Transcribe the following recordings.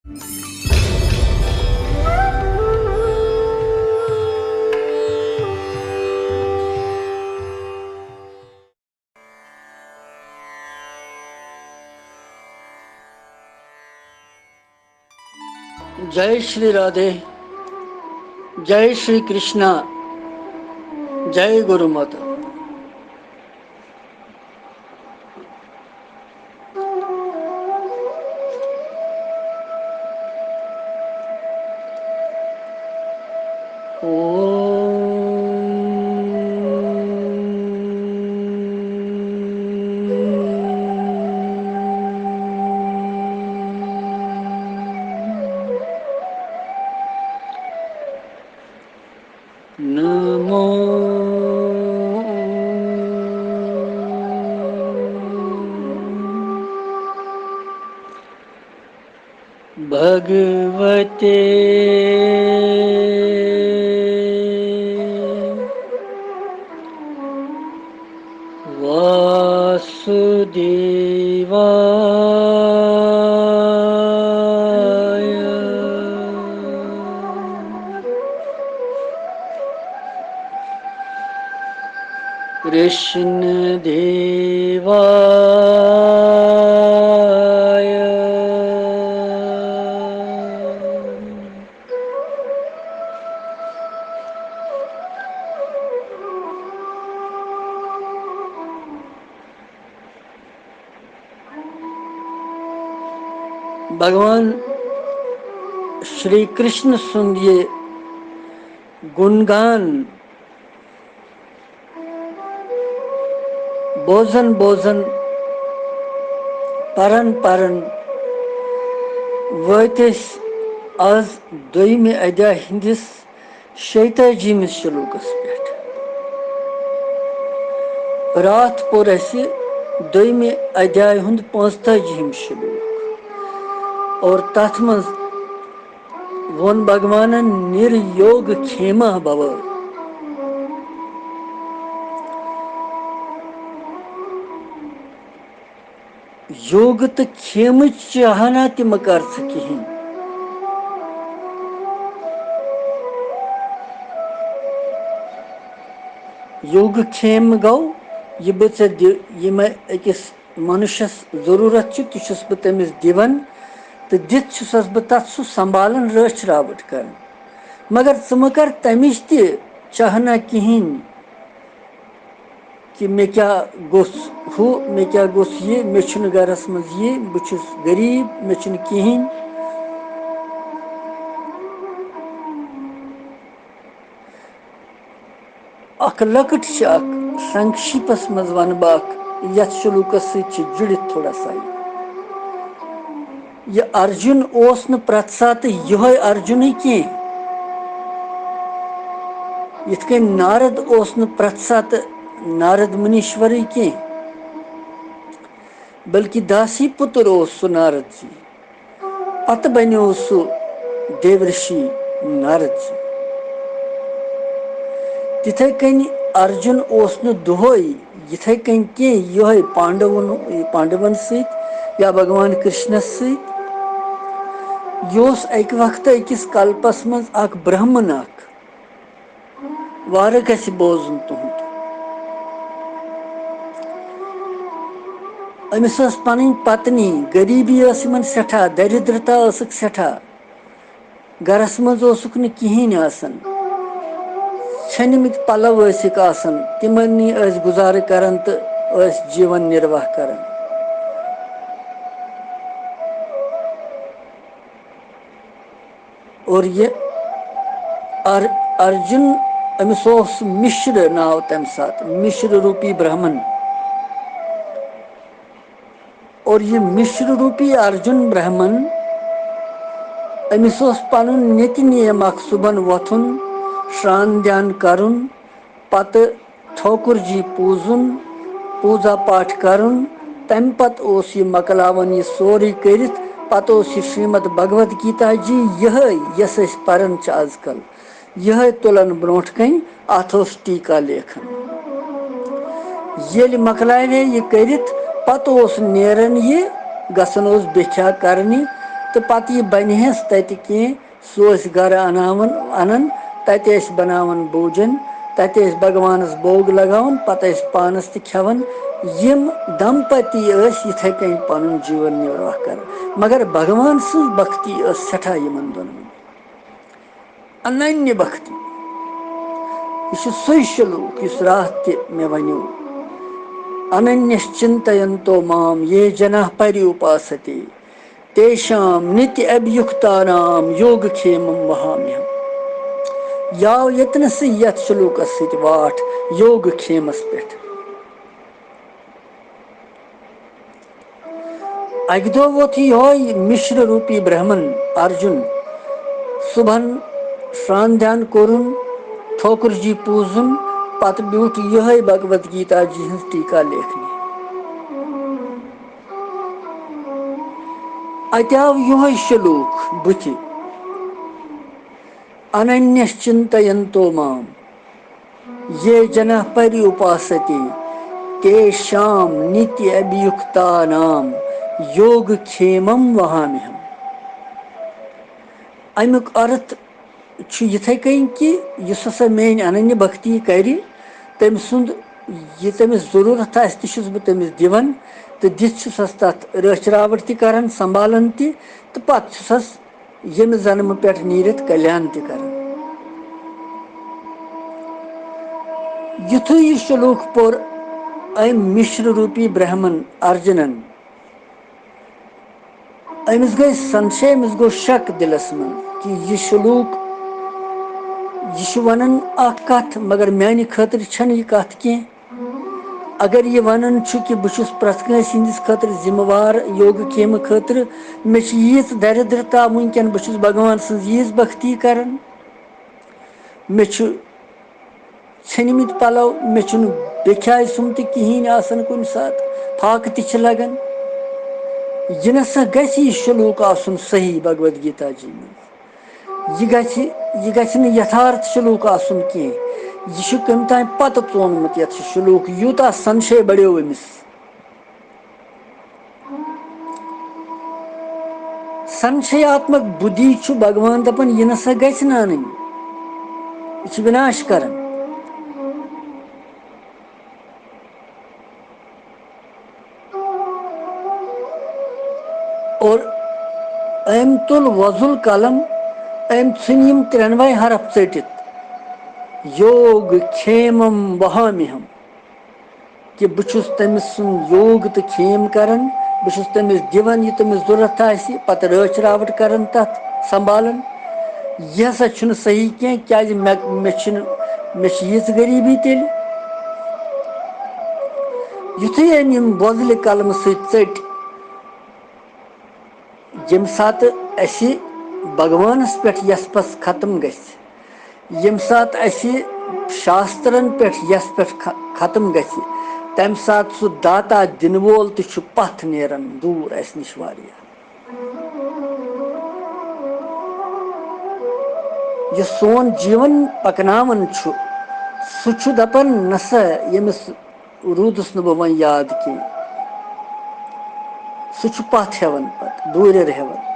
जय श्री राधे, जय श्री कृष्णा, जय गुरु माता। नमो भगवते वासुदेवाय। कृष्ण देवाय। भगवान श्री कृष्ण सुंद ये गुणगान बोजन बोजन परन परन वतिस आज दोयमे अध्याय हिंदिस 46 श्लोकस पे। रात पोर असे दोयमे अध्याय हुंद 45 श्लोक और तथ मज वोन भगवानन निर्योग खेमा भव। योग तो खेम चाहना तम कर कहें। योग खेम गो ये अकिस मनुष्यस जरूरत तुस बह तमिस दिवन तो दित बह तथ सह संभालन रच रावट कर मगर च कर तमिश त चाहना कहें कि मे क्या गोस हु मे क्या गोस ये मे छुन गरस मज ये बहुस गरीब मे छुन कहें। अख लकट संक्षिपस मज वन बह यथ श्लोकस जुड़ित थोड़ा सा ये अर्जुन ओस न प्रत सात यह अर्जुन कह यथ कन नारद ओस न प्रत सात नारद मुनीश्वर कह बल्कि दासी पुत्र ओस सु नारद जी पत बनो सु देवऋषि नारद जी। तिथे कन अर्जुन ओस न दुहोय यथे कन कह यह पांडवन सहित या भगवान कृष्णस सहित यह अक वक्त अकिस कल्पस मज अख ब्राह्मण वार गि बोजन तुहद अमिस पन पत्नी गरीबी सठा दरिद्रता सठा गरस मज कहें छनमित पलव तिमन गुजार करन तो जीवन निर्वाह करन। और ये अर्जुन अमिस मिश्र नाव तम सात मिश्र रूपी ब्राह्मण और ये मिश्र रूपी अर्जुन ब्राह्मण अमिस पन नित नियम सुबन वथुन श्रान ध्यान करुन पत ठोकुर जी पूजुन पूजा पाठ करुन तम पत यह मकलावन यह सोरी करित पत श्रीमद भगवद गीता जी यह यस परन आजकल यह तुलन ब्रोट कन अत टीका लेखन ये मकलावे यह करित पत नेरन यह गसन भिक्षा करनी तो पत यह बनहस तत कह सह गर अनान तत बनावन भोजन तत भगवानस भोग लगावन पत पानस खेवान यम दंपति इथे कन पन जीवन निर्वाह कर मगर भगवान सज भक्ति सठा यमन दोनवन अनन्य भक्ति यह सही श्लोक इस रात मे वनो अनन्यश्चिंतयन्तो माम ये जनाः पर्युपासते तेषां नित्य अभियुक्तानां योगक्षेमं वहाम्यहम् याव यत्नस यथ श्लोकस सत वाट योगक्षेमस पेठ अकि दो वोत यह मिश्र रूपी ब्राह्मण अर्जुन सुबह श्रान ध्यान कोरुन ठोकुर जी पूजुन पत ब्यूठ यह भगवद गीता जी हज टीका लेखने अत आव यह श्लोक बुथ अनन्यश्चिंतयन्तो माम ये जनाः पर्युपासते तेषां नित्य अभियुक्तानां योगक्षेमं वहाम्यहम् अमुक अर्थ इथे कन कि हसा मेन अनन्य भक्ति कर तम सुंद यह तमिस जरूरत आस तमिस दिवन तो दिस तथ रचरावट तरान संभालन तो पत्स यम जन्म पे नीरत कल्याण तरान युथु यह श्लोक पोर अम मिश्र रूपी ब्राह्मण अर्जुनन अमिस गई संशय अमिस गो शक दिलस मन कि यह श्लोक यह वनान कथ मगर मानि खतर यह कथ कह अगर यह वनान कि बहुत प्रत कंस खतर जिम्मेवार योगक्षेम खतर मे यीज दरिद्रता वनकन बहुत भगवान सज यीज भक्ति करान मे छनमित पलव मे बेख्याय सुम कहें आसान कुन सात फाक त लगान यह नसा गि श्लोक आसन सही भगवद गीता जी में यह गि यथार्थ श्लोक आसन कह यह कम तान पत चोनमुत ये श्लोक यूता संशय बढ़ो अमिस संशयात्मक बुद्धि भगवान दपान यह नसा गि अन यह विनाश करान और अम तुल वजुल कलम अम इन त्रेनवे हरफ चटित योग क्षेमम वहाम्यहम कि बहुस तमिस योग तो खेम करान बहुस तमिस दिवन यह तमिस जरूरत आसि पत रच रावट करान तथ संभालन यह हसा सही कह क्या मे यीज गरीबी तेल युथु अम वजल कलम सट यम सात भगवानस पे यस पस खत्म गम सात शास्त्रन पे यस पे खत्म गम सात सह दाता दिन वोल तो पथ नेरन दूर अस नश वारिया यह सोन जीवन पकनावन सह दपन नसा यमिस रूदस न बह वन याद कह सह पथ हेवन पत दूर हेवन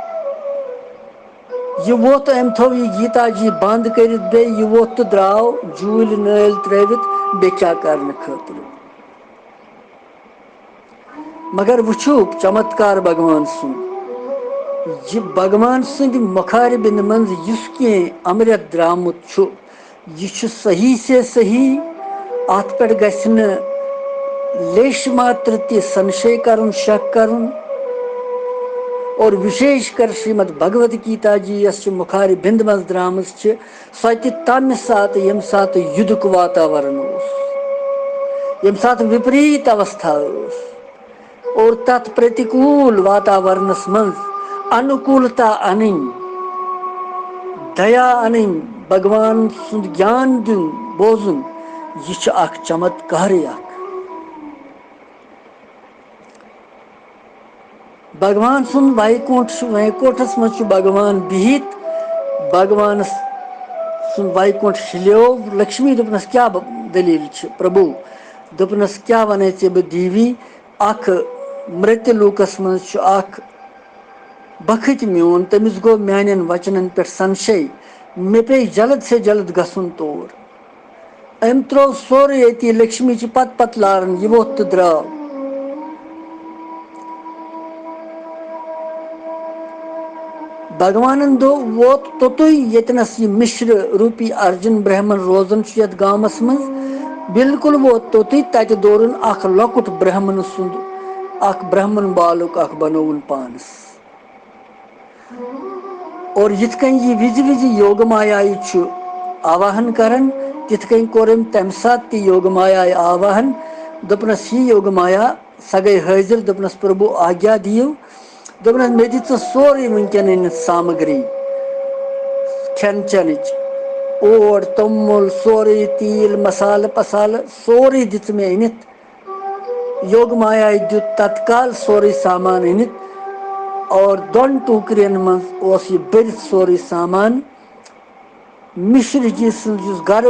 यह वोत अम थो यह गीता जी बंद कर बे यह वोत तो द्राव जूल नल त्रित बेचा करने खतर मगर वुचु चमत्कार भगवान सुंद यह भगवान सुंद मुखार बिंद मंज युस कह अमृत द्रामुत यह सही से सही अत पे गि लेश मात्र ति संशय कर शक कर और विशेष कर श्रीमद भगवद गीता जी यस मुखार बिंद मज द्राम सो तम सात यम सात युद्ध वातावरण यम सात विपरीत अवस्था और तत् प्रतिकूल वातावरणस मज अनुकूलता अन दया अन भगवान सुंद ज्ञान दिन बोजुन यह चमत्कार भगवान सुन वैकुंठस मज भगवान बिहित भगवान सुन वैकुंठ हिलो लक्ष्मी दोपनस क्या दलील प्रभु दोपनस क्या वन बह दीवी अख मृत्य लोकस मज बखत म्योन तमिस गो म्यान वचनन पे संशय मे पे जल्द से जल्द गसन तोर अम त्रो सोर ये लक्ष्मी पत पत लारन यह वोत तो द्राव भगवान दो वोत तोतु यतनस यह मिश्र रूपी अर्जुन ब्राह्मण रोजन यथ गामस मज बिल्कुल वोत तोतु तत दोरन अख लकुट ब्राह्मण सुंद अख ब्राह्मण बालुक अख बनोवन पानस और यिथ कन यह विज विज योग माया आवाहन करन तिथ कन कोरम तम सात ति योग माया आवाहन दोपनस यह योग माया सा गई हाजिर दोपनस प्रभु आज्ञा दियो दोपनस मे दि सोरे वनकन सामग्री खेन चन ओट तोमुल सोरे तील मसाल पसाल सोरे दित मे अनित योग माया दुत तत्काल सोरे सामान अनित और दोन टूकरियन मज यह बरित सोरे सामान मिश्र जी सज गर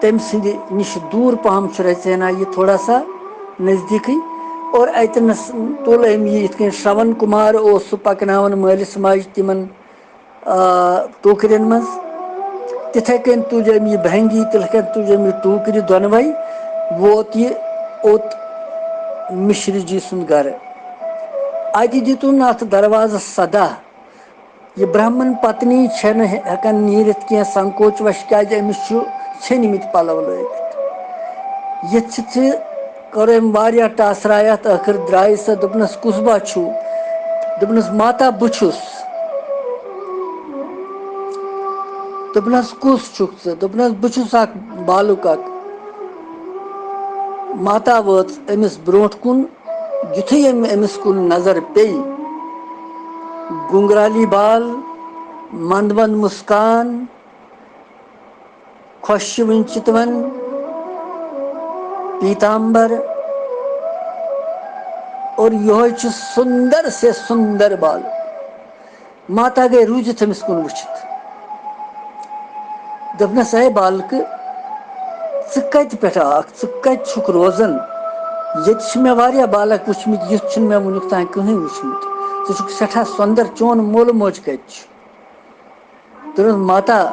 तम सद निश दूर पहम रचना यह थोड़ा सा नज़दीक और अतनस तुल अम यह श्रवण कुमार सह पकनावन मालिस माज तिमन टूकरियन मज तिथे कन तुज अम यह भंगी तिथ कन तुज अम यह टूकर दोनवे वोत यह ओत मिश्र जी सुंद गर अत दितुन अत दरवाज सदा यह ब्राह्मण पत्नी हेकन नीरित क्या संकोच वश क्या अमिस छनमित पलव लगित ये कर वारिया टासरायत आखिर द्राय सा दोपनस कुसबा छु दोपनस माता बुछुस दोपनस कुस छुक दोपनस बुछुस अख बालुक अख माता वत अमिस ब्रोट कुन युथे अमिस कुन नजर पे गुंगराली बाल मंद मंद मुस्कान खुशवन चितवन पीताम्बर और यह सुंदर से सुंदर बाल माता गई रूजित अमिस कुन वुचित दोपनस है बालक कत पे कत छुक रोजन ये मे वारिया बालक वुचमित युथ मे वुनुक तान कहीं वुचमित षुक सठा सुंदर चोन मोल मोज कत माता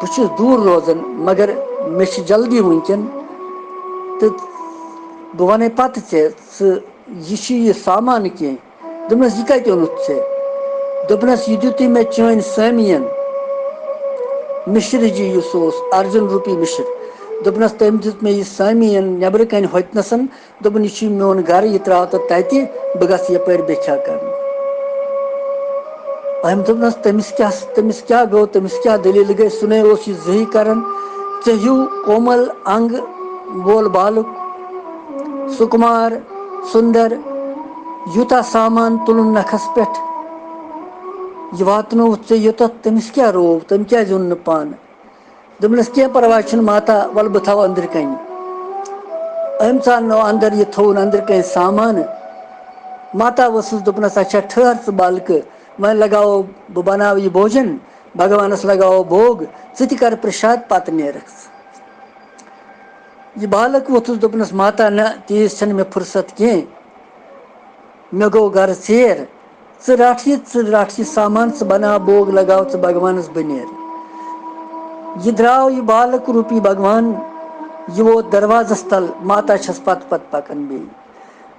बहुत दूर रोजन मगर मे जल्दी वनकन तो बह वन पत यह सामान कह दोपनस यह कत ओनुत दोपनस यह दुत मे चन सामियन मिश्र जी अर्जुन रूपी मिश्र दोपनस तम दुत मे यह सामियन नबर कन होतनसन दोपन यह मोन घर यह त्राव तो तत बह गस यपर बेख्या कर अम दोपनस तमिस क्या गो तमिस क्या दलील गई सुने यह जही करन चहु कोमल अंग वोल बालुक सुकुमार सुंदर यूता सामान तुलन नखस पे यह वातनो योत तमिस क्या रोव तम क्या ओन न पान दोपनस क्या परवाह माता वल बह थव अंदर कन अम ानो अंदर यह थोन अंदर कन सामान माता वसुस दोपनस अच्छा ठहर बालक वन लगाओ बह बनाव यह भोजन भगवानस लगाओ भोग ति कर प्रसाद पत नेरख यह बालक वोथुस दोपनस माता न तीस छन मे फुर्सत कह मे गो घर ेर रट यह सामान बना भोग लगाओ भगवानस बह नेर यह द्राव यह बालक रूपी भगवान यह वोत दरवाजस तल माता छस पत पत पकन बे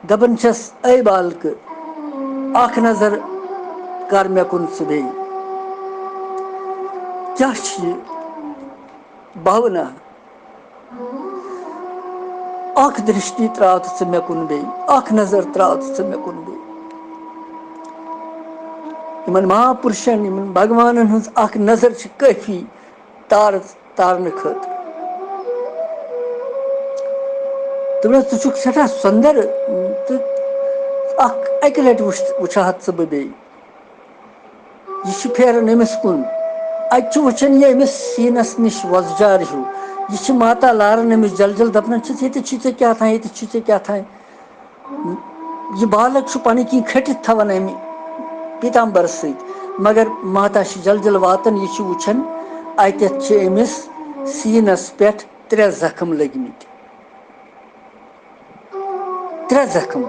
दपन छस ऐ बालक अख नजर कर मे कुन बे क्या भावना अख दृष्टि त्राव तो मे कुन बे अख नजर त्राव तो मे कुन बे इन महापुरुषन इन भगवान हज अख नजर काफी तारने खतर दोपनस तुक सठा सुंदर तो अकि लट वुचा बह बे यह फेरन अमिस कुन अत वुचन यह अमिस सीनस निश वजजार हूँ यह माता लारन अमिस जल जल दपन ये क्या था ये क्या था यह बालक पन कि खटित थवन अमि पीताम्बर सत मगर माता जल जल वातन यह वुचन अतथ अमिस सीनस पे 3 जख्म लगमित 3 जख्म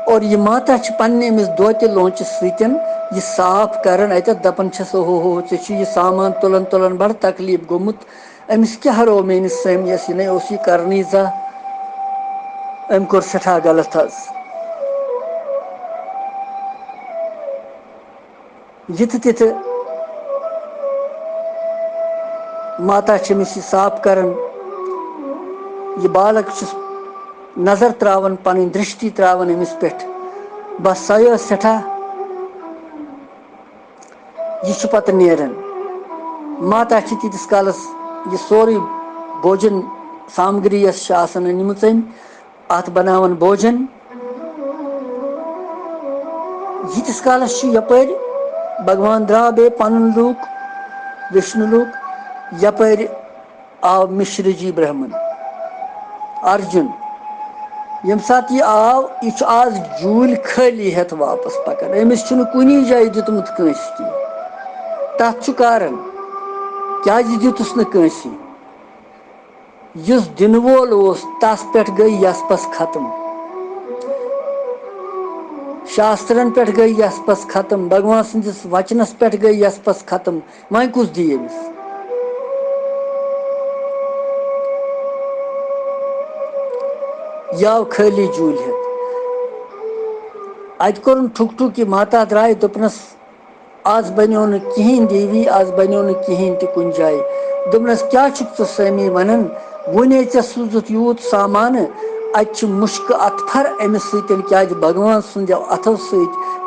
और यह माता पन्ने अमिस दोते लोंच सतन यह साफ कर दपान हो यह सामान तुलन तुलन बड़ तकलीफ गोमुत अमिस क्या रो मेनिस समियस यह नस यह करनी जा अम कोर सठा गलत यित तित माता अमिस साफ कर यह बालक नजर त्रावन पन दृष्टि त्रावन अमिस पे बस सो सठा यह पत नेरन माता तीस कालस यह सोरे भोजन सामग्री अनिम अत बनावन भोजन यीतिस कालस यपर भगवान द्रा बे पन लूक विष्णु लूक यपर आव मिश्र जी ब्राह्मण अर्जुन यम सात यह आव यह आज जूल खाली हेत वापस पकान अमिस कुनी जाए दितमुत कंस की तथ कारण क्या दितुस न कंसी युस दिन वोल तस पे गई यसपस खत्म शास्त्रन पे गई यसपस खत्म भगवान सदिस वचनस पे गई यसपस खत्म वह कुछ दी अमिस याव खाली जूल हेत अत कोर ठुक ठुक कि माता द्राय दोपनस आज बनो न कहें देवी आज बनो न कहें त कुन जाए दोपनस क्या समी वन वने ऐ सूजुत यूत सामान अत मुश्क अतफर अमिस क्या भगवान सुंद अथो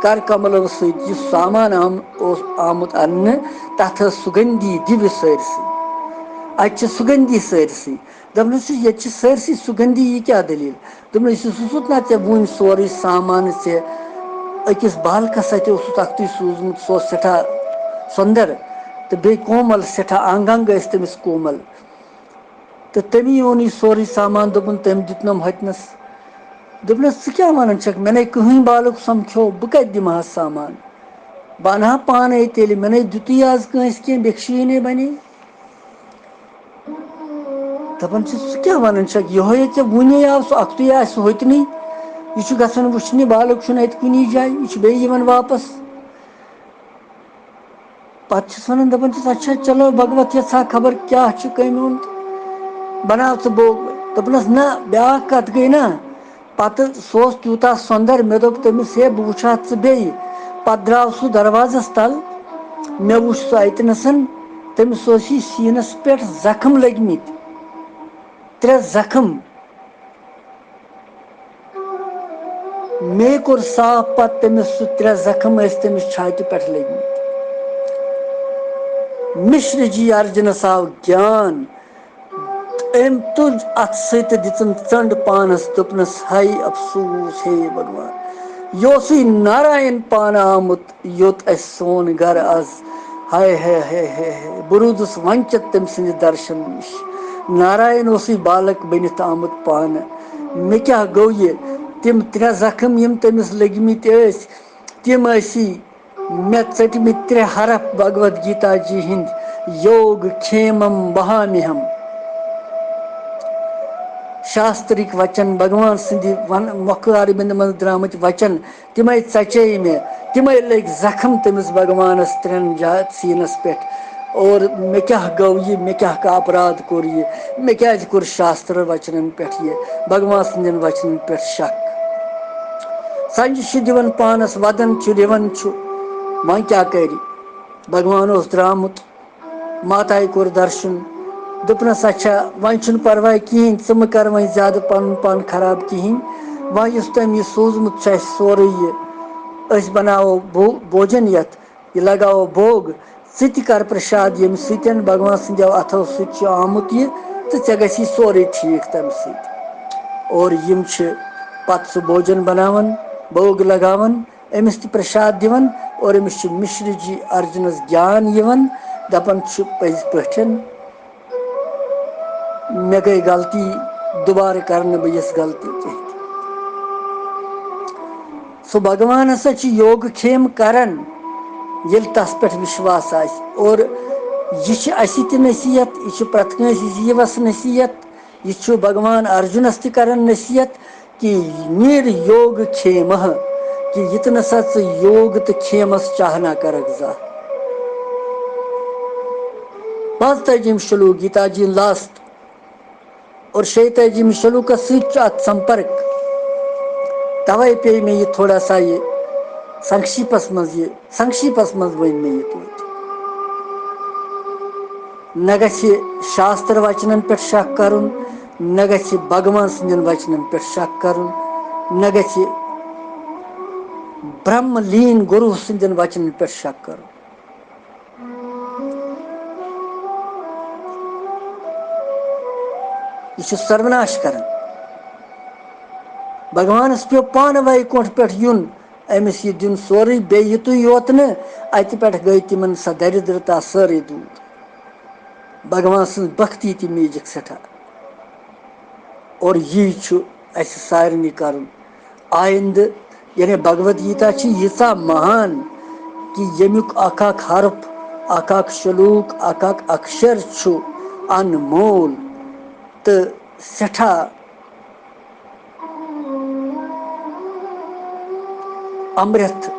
कर कमलों सत सामान आमुत अन्न तथ सुगंधी दिव्य सरसी अत सुगंधी सरसी दपनस ये सरसी सुगंधी यह क्या दलील दोपन सूत ना ऐ वन सोरे सामान ऐ अकिस बालकस अख्तु सूजमुत सो सठा सुंदर तो बे कोमल सठा अंग अंग तमिस कोमल तो तमी ओन यह सोरे सामान दोपन तम दितनम हतनस दोपनस क्या वन मे कहीं बालक समखो बह कत दिमा सामान बह अना पान तेल मे दितु आज कंस कह भिक्षी बने दपान क्या वन ये वुने आव सह अख्तु सह होतनी यह गसन वुचने बालक अत कुनी जाए यह वापस पत वन दपान अच्छा चलो भगवत यथा खबर क्या कम ओन बनाव च बोग दपनस ना ब्या कत गई ना पत सो तूता सुंदर मे दोप तमिस हे बह वुचा बे पत द्राव सह दरवाजस तल मे वुच सह अतनसन तमिस सीनस पे जख्म लगमित 3 जख्म मे कोर साफ पत तमिस 3 जख्म तमिस छाति पे लगमित मिश्र जी अर्जुनस आव ज्ञान अम तुज अत सत दितम चंड पानस दोपनस हाय अफसोस हे भगवान यह नारायण पान आमुत योत सोन घर आज हाय है बुरुदस वंचत तम सद दर्शन नश नारायण बालक बनित आमुत पान मे क्या गो ये तिम 3 जख्म यम तमिस लगमित तिम मे चटमित 3 हरफ भगवद गीता जी हिंद योग क्षेमम बहाम्यहम शास्त्रिक वचन भगवान सदी मुखार बिंद मज द्रामत वचन तिम चचे मे तिम लग जख्म तमिस भगवानस 3 सीनस पे और मे क्या गो ये मे क्या का अपराध कोर ये मे क्या कोर शास्त्र वचन पे ये भगवान सदन वचन पे शक संज दिवन पानस वदन दिवन वह क्या कर भगवान द्रामुत माता कोर दर्शन दोपनस अच्छा वह परवाह कहें च कर वह ज्यादा पन पान खराब कहें वह तम यह सोजमुत सोरे यह बनावो भोजन ये लगावो भोग च कर प्रसाद यम सतन भगवान सदो अथो सत आमुत यह तो ऐ गि सोरे ठीक तम सत और यम पत सह भोजन बनावन भोग लगावन अमिस त प्रसाद दिवन और अमिस मिश्र जी अर्जुनस ज्ञान यवन दपन पज पे मे गई गलती दोबारा कर बस गलती कह सो भगवान हसा योग क्षेम करान ये तस पे विश्वास और यह नसीहत यह प्रत जीवस नसीहत यह भगवान अर्जुनस तक नसीहत कि नीर योग खेम कि यितन सच योग तो खेमस चाहना करक जा 45 श्लोक गीता जी लास्ट और 46 श्लोक अत संपर्क तवे पे मे ये थोड़ा सा ये संक्षिप्स मज वन मे ये तो न गि शास्त्र वचनन पे शक कर न गि भगवान सदन वचनन पे शक कर न गि ब्रह्मलीन गुरु सदन वचनन पे शक कर यह सर्वनाश कर भगवान पे पान वैकुंठ पे यून अमिस यह दिन सोरे बेतु योत न अत पे गई तिमन सा दरिद्रता सारे दूर भगवान सं भक्ति त मीजक सठा और यह सारे कर आइंद यानी भगवद गीता यीचा महान कि यमुक अक हरफ अक श्लोक अक अक्षर अनमोल तो सठा अमृत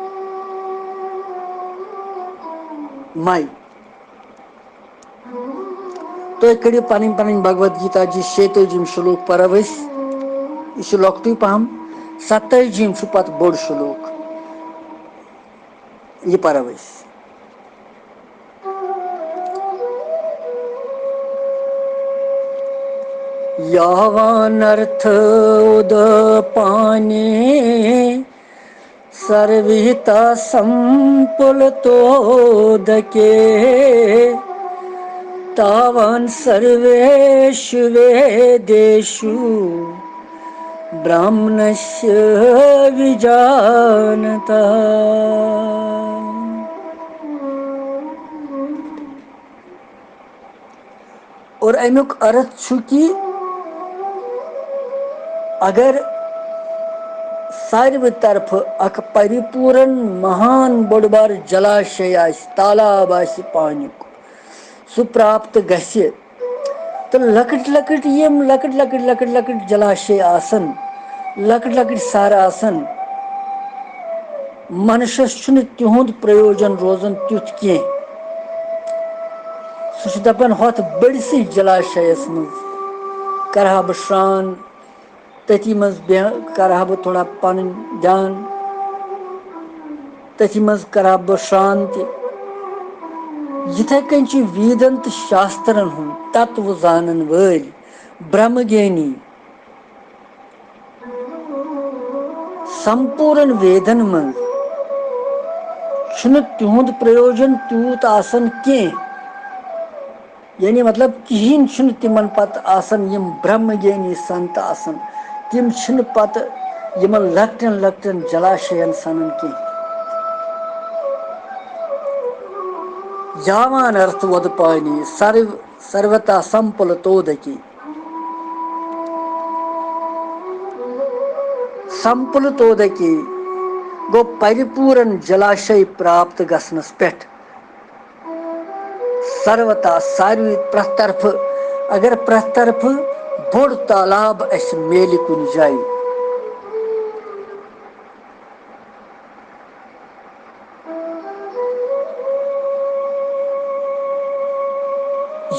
मई तुम करो पन पन भगवद गीता जी 46 श्लोक परो यह लॉकटू पहम 27 पत बोड़ श्लोक यह परो यावानर्थ उदपाने सर्वहिता संपुलतोदके तावान सर्वेषु वेदेषु ब्राह्मणस्य विजानता और अमुक अर्थ कि अगर सारे तरफ अख परिपूर्ण महान बड़ बार जलाशय तालाब पानिक सह प्राप्त गि तो लकट लकट यम लकट लकट लकट लकट जलाशय आसन लकट लकट सर आसन मनुष्यस तिहुंद प्रयोजन रोजन तुथ कह सह दपान होत बड़िसी जलाशयस मज करहा बह श्रान तथी मज करहा बह थोड़ा पन ध्यान तथी मज करहा बह शांति यिथे कन वेदन तो शास्त्रन हुन तत्व जानन वल ब्रह्मज्ञानी संपूर्ण वेदन मज तिहुंद प्रयोजन तूत आसन कह यानी मतलब कहें तिमन पत आसन यम ब्रह्मज्ञानी संत आसन तिम पत यमन लकटन लकटन जलाशयन सनन कह यावान अर्थ वद पानी सर्वता संपल तोदकी संपल तोदकी गो परिपूर्ण जलाशय प्राप्त गसनस पेट सर्वता सारी प्रथ तरफ अगर प्रथ तरफ बोड़ तालाब अस मेल कुन जाय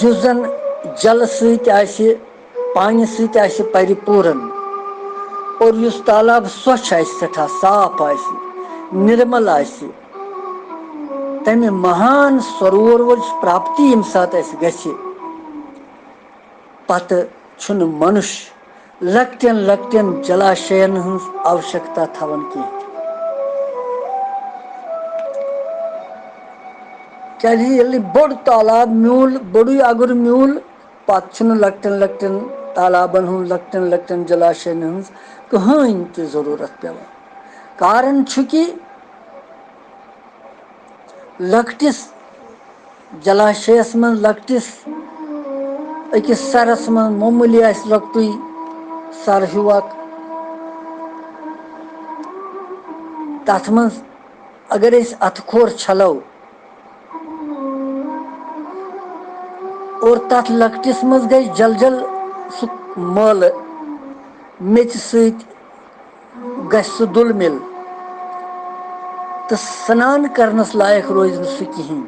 युस जन जल सत्य पानी सत्य परिपूर्ण और युस तालाब स्वच्छ सठा साफ निर्मल तमें महान सरोवर प्राप्ति यम सात गि पत मनुष्य लकटन लकटन जलाशयन हज आवश्यकता थवन कह क्या बोड़ तालाब मूल बोड़ अगर मूल पत लकटन लकटन तालाबन हूँ लकटन लकटन जलाशयन हज कहें तो जरूरत पेवान कारण कि लकटिस जलाशयस मन लकटिस अकिस सरस मन मामूली लकटु सर हुआक तथ मज अगर अतखोर छलो और तथ लकटिस मज गई जल जल सह मल मेच सत गژھِ सु दुल मिल तो स्नान करनस लायक रोज न सु कहीं।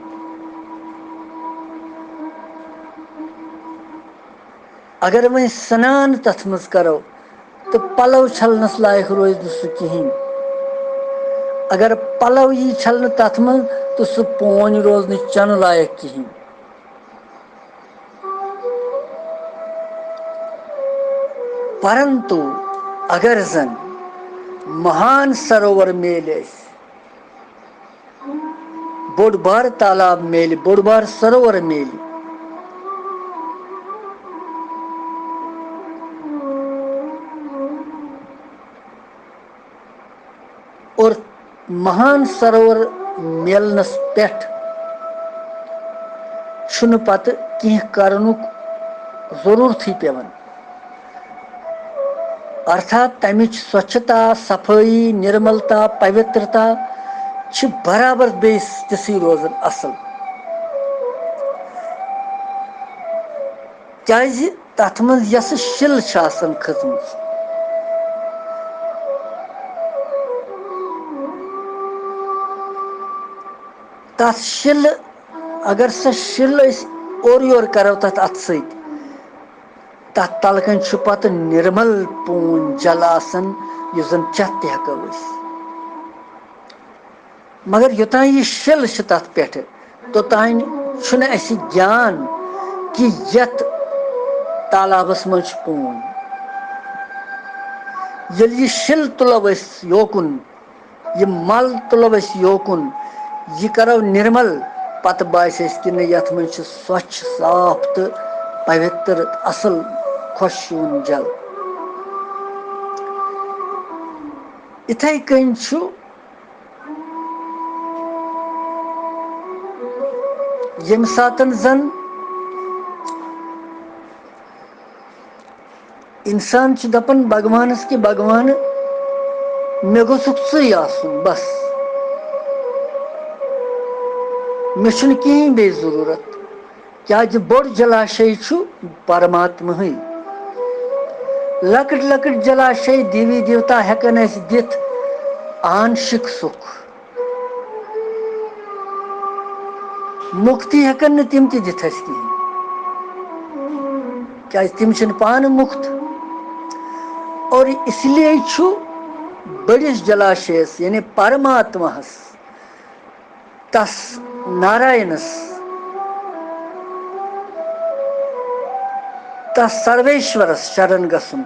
अगर वह स्नान तथ मज करो तो पलव छलनस लायक रोज न सु कहीं। अगर पलव यी छलन तथ मज तो सु पोन रोज न चन लायक कहीं। परंतु अगर जन महान सरोवर मेल बोड़ बार तालाब मेल बोड़ बार सरोवर मेल और महान सरोवर मेलनस पेट छुन पत कह करनुक जरूरत ही पेवन। अर्थात तमिच स्वच्छता सफाई निर्मलता पवित्रता छ बराबर बेस तिसी रोजन असल। क्याज तथ मज यस शिल छ आसन खचमज तथ शिल अगर स शिल और योर करो तथ अत सत तथ तलकन छ पत निर्मल पून जल आसन युस जन चेत ते हको अस। मगर योतान यह शिल छ तथ पेठ तोतान छुन अस ज्ञान कि यत तालाबस मज पून। यदि यह शिल तुलो अस योकुन यह मल तुलो अस योकुन यह करो निर्मल पत बास कि यथ मज स्वच्छ साफ तो पवित्र असल खुशून जल। इथे कन यम सातन जन इंसान दपन भगवानस कि भगवान मे गोसुक सी आसुन बस मे छुन कहीं बे जरूरत। क्या बोड़ जलाशय छु परमात्मा ही लकट लकट जलाशय देवी देवता हेकन अस दिथ आंशिक सुख मुक्ति हेकन न तिम दिथ अस कहीं। क्या तिम छन पान मुक्त और इसलिए छु बड़िस जलाशयस यानी परमात्मा तस नारायणस तस सर्वेश्वरस शरण गसुन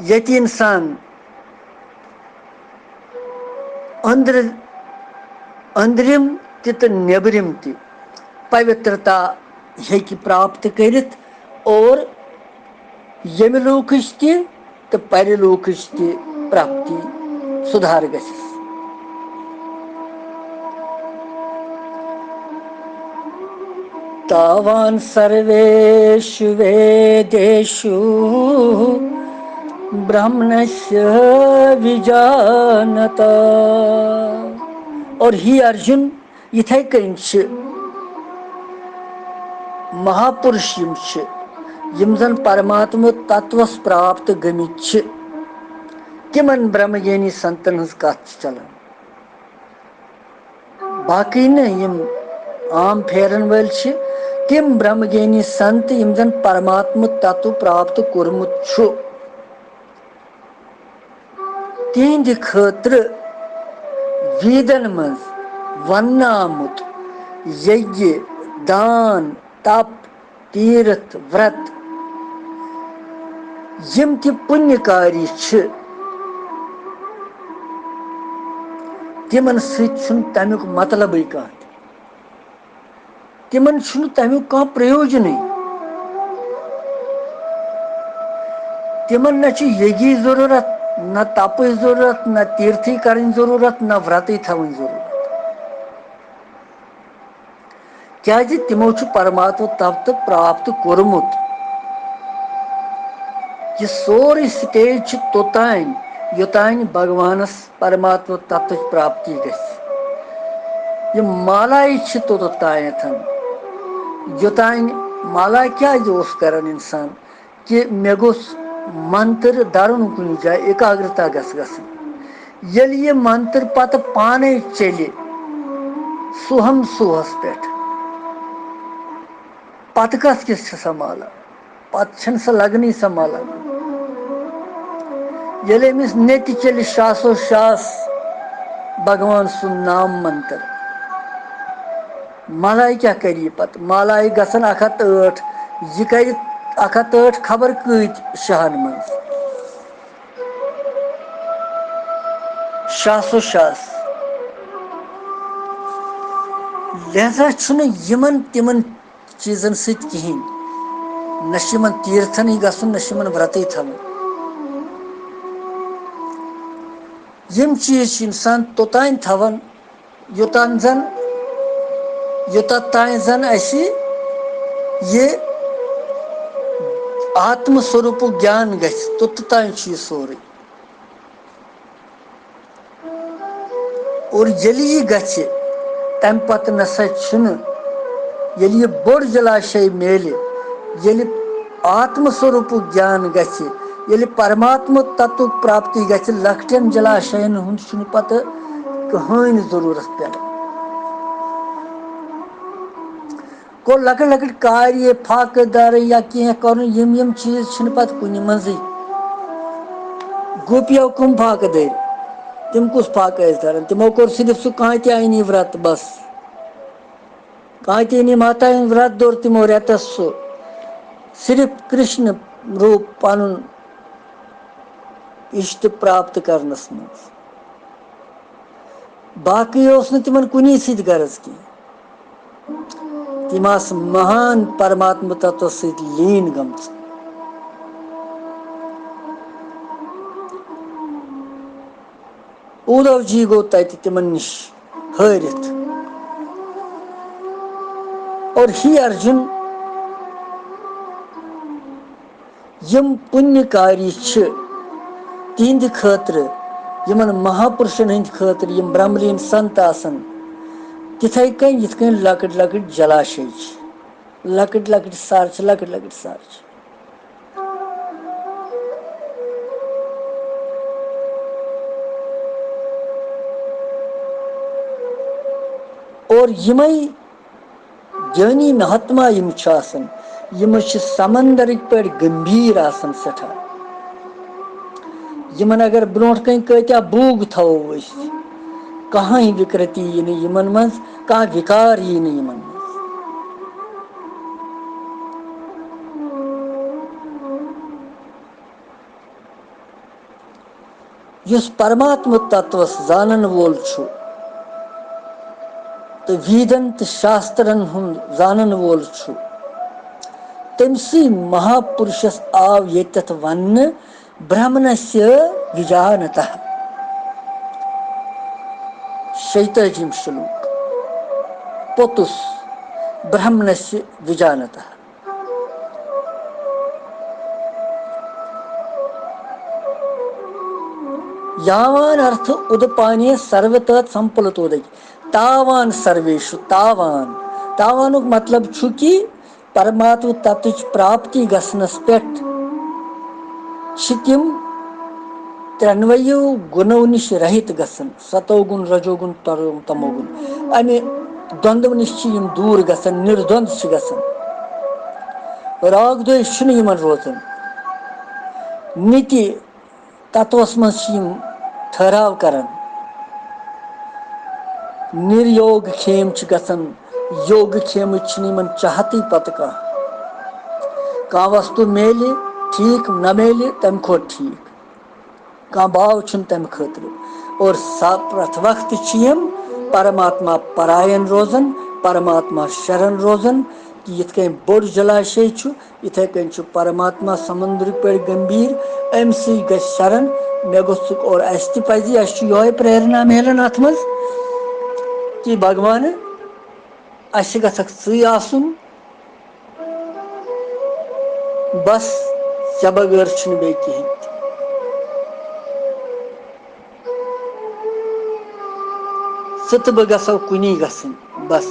यति इंसान अंदरिम तो नेबरिम ति पवित्रता हेकि प्राप्त करित और यमलोकच ति तो परलोकच ति प्राप्ति सुधार गसिस। तावान सर्वेषु वेदेषु ब्राह्मणस्य विजानत। और ही अर्जुन इथे कन महापुरुष यम जन परमात्मा तत्वस प्राप्त गमित तिमन ब्रह्मज्ञानी संतन हज कथ चलान। बाकी न यम आम फेरन वल तिम ब्रह्मज्ञानी संत यम जन परमात्मा तत्व प्राप्त कोरमुत छु तिहंद खतर वेदन मज वन आमुत यज्ञ दान तप तीर्थ व्रत यम ति पुण्य कार्य तिमन सत्युन तमुक मतलब कह तिमन तमुक कह प्रयोजन तिमन न यज्ञ जरूरत न तप जरूरत न तीर्थी करन जरूरत न व्रत थवन जरूरत। क्या तिमो परमात्मा तत्व प्राप्त कोरमुत यह सोरे स्टेज तोतान योतान भगवानस परमात्मा तत्व प्राप्ति गि मालाय तोतान योतान माला क्या कर इंसान कि मे गोस मंत्र दरुन कुन जाए एकाग्रता गसन यदि यह मंत्र पत पाने चले सुहम सुहस पे पत कस किस संभाला पत सह लगनी संभाला यदि अमिस नेत चल शासो शास भगवान सुन नाम मंत्र मलाई क्या कर पत मलाई गसन 108 यह कर 108 खबर कत शहन मज शासो शास लिहाजा यमन तिमन चीजन सहें न तीर्थन गसन न व्रत थवन यम चीज इंसान तोतान थवन योतान जन योतान जन ये आत्मस्वरूप ज्ञान गछ तोतान सोरे और यदि यह गछ तम पत नसा यदि यह बोड़ जलाशय मेल यदि आत्मस्वरूप ज्ञान गछ यदि परमात्म तत्व प्राप्ति गछ लखटन जलाशयन हुंद पत कहें जरूरत पे को लकट लकट कार्य फाक दार या कह कर यम चीज पत कुन मज गोपियों कम फाक दर तिम कुस फाक दारान तिमो कोर सिर्फ सह कांति आईनी व्रत बस कांति आईनी माता व्रत दौर तिमो रेतस सह सिर्फ कृष्ण रूप पन इष्ट प्राप्त करनस मज बाकी तिमन कुनी सत गरज की तिम महान परमात्म तत्व सत लीन गम उद्धव जी गो तत तिमन निश हरित और ही अर्जुन यम पुण्यकारी तिंद खतर यमन महापुरुषन हंद खतर यम ब्रह्मलीन संत आसन तिथे कन यथ कन लकट लकट जलाशय लकट लकट सर लकट लकट सर और यमई ज्ञानी महात्मा यम समंदर पे गंभीर आसन सठा यमन अगर ब्रोट कन कत्या बूग थो कहीं विकृति यी यमन मज कह विकार यी यमन मज युस परमात्म तत्व जानन वोल तो वीदन तो शास्त्रन हुंद जानन वोल तमसी महापुरुषस आव यत वन ब्राह्मणस्य विजानतः 46 श्लोक पोतुस ब्राह्मणस्य विजानतः यावान अर्थ उदपाने सर्वतः संपलतोदय तावान सर्वेषु तावान तावानुक मतलब छु कि परमात्म तत्व प्राप्ति गसनस पेट तिम त्रेनवयो गुणों निश रहित गसन सतोगुण रजोगुण तमोगुण अमे द्वंद्व निश दूर गसन निर्द्वंद गसन राग द्वेष यमन रोजन नीति तत्वस मज ठहराव करन निर्योग खेम गसन योग खेम चाहती पत कह वस्तु मेले ठीक न मेले तम खो ठीक कह भाव तम खतर और प्रथ वक्त परमात्मा परायण रोजन परमात्मा शरण रोजन कि यथ कन बोड़ जलाशय इथे कन परमात्मा समुद्र पे गंभीर अम शरण मे गोस और अस ये प्रेरणा मिलान अत मज कि भगवान अस गसक सन बस चे बगैर बे कहें सत बह गसो कुनी गसन बस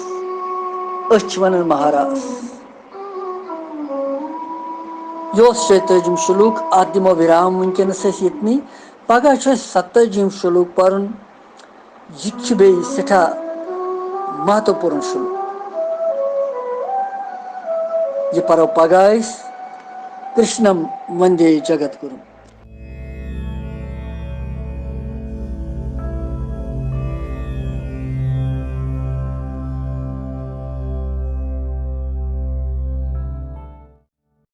अच वन महाराज यो 36 श्लोक अत दिमो विराम वनकस इतनी पगह 47 श्लोक पर्न यह बे सठा महत्वपूर्ण श्लोक यह परो पगह कृष्णम वंदे जगत गुरु।